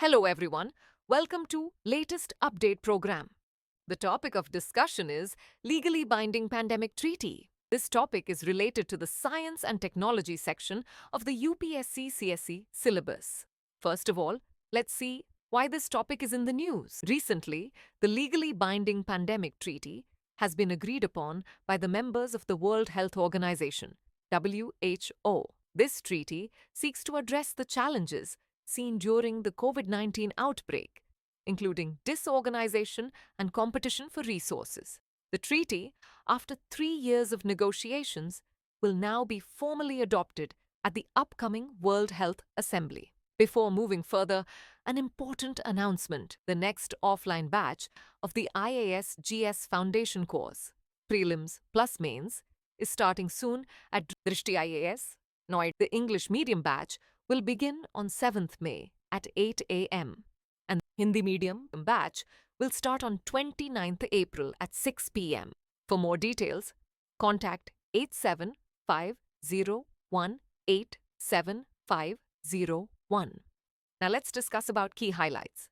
Hello everyone, welcome to latest update program. The topic of discussion is legally binding pandemic treaty. This topic is related to the science and technology section of the UPSC CSE syllabus. First of all, let's see why this topic is in the news. Recently, the legally binding pandemic treaty has been agreed upon by the members of the World Health Organization, WHO. This treaty seeks to address the challenges seen during the Covid-19 outbreak, including disorganization and competition for resources. The treaty, after 3 years of negotiations, will now be formally adopted at the upcoming World Health Assembly. Before moving further, an important announcement: the next offline batch of the IAS GS Foundation course, Prelims plus Mains, is starting soon at Team Drishti IAS English. The English medium batch will begin on 7th May at 8 a.m. and the Hindi medium batch will start on 29th April at 6 p.m. For more details, contact 8750187501. Now let's discuss about key highlights.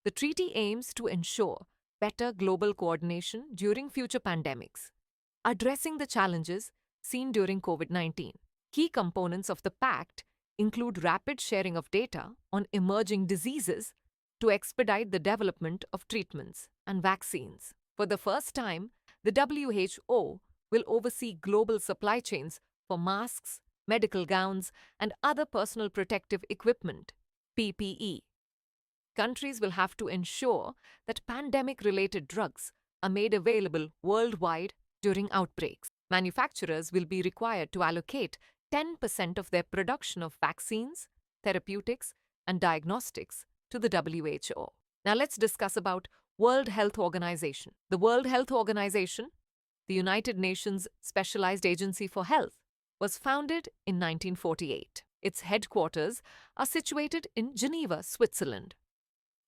The treaty aims to ensure better global coordination during future pandemics, addressing the challenges seen during COVID-19. Key components of the pact include rapid sharing of data on emerging diseases to expedite the development of treatments and vaccines. For the first time, the WHO will oversee global supply chains for masks, medical gowns, and other personal protective equipment, PPE. Countries will have to ensure that pandemic-related drugs are made available worldwide during outbreaks. Manufacturers will be required to allocate 10% of their production of vaccines, therapeutics, and diagnostics to the WHO. Now let's discuss about World Health Organization. The World Health Organization, the United Nations Specialized Agency for Health, was founded in 1948. Its headquarters are situated in Geneva, Switzerland.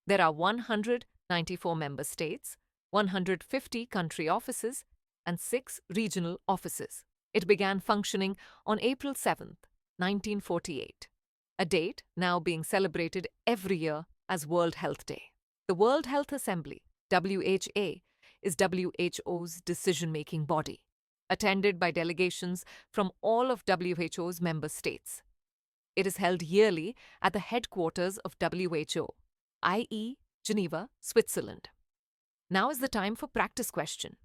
There are 194 member states, 150 country offices, and 6 regional offices. It began functioning on April 7, 1948, a date now being celebrated every year as World Health Day. The World Health Assembly, WHA, is WHO's decision-making body, attended by delegations from all of WHO's member states. It is held yearly at the headquarters of WHO, i.e., Geneva, Switzerland. Now is the time for practice question.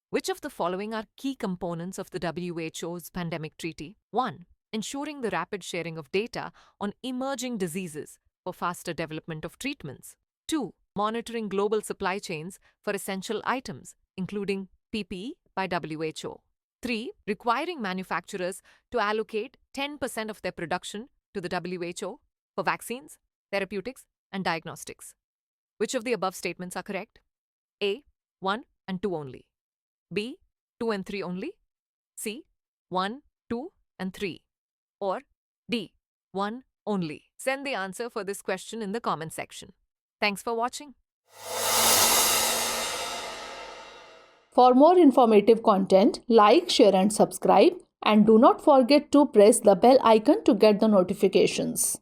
Which of the following are key components of the WHO's pandemic treaty? 1. Ensuring the rapid sharing of data on emerging diseases for faster development of treatments. 2. Monitoring global supply chains for essential items, including PPE by WHO. 3. Requiring manufacturers to allocate 10% of their production to the WHO for vaccines, therapeutics, and diagnostics. Which of the above statements are correct? A. 1 and 2 only. B. 2 and 3 only. C. 1, 2 and 3. Or D. 1 only. Send the answer for this question in the comment section. Thanks for watching. For more informative content, like, share and subscribe, and do not forget to press the bell icon to get the notifications.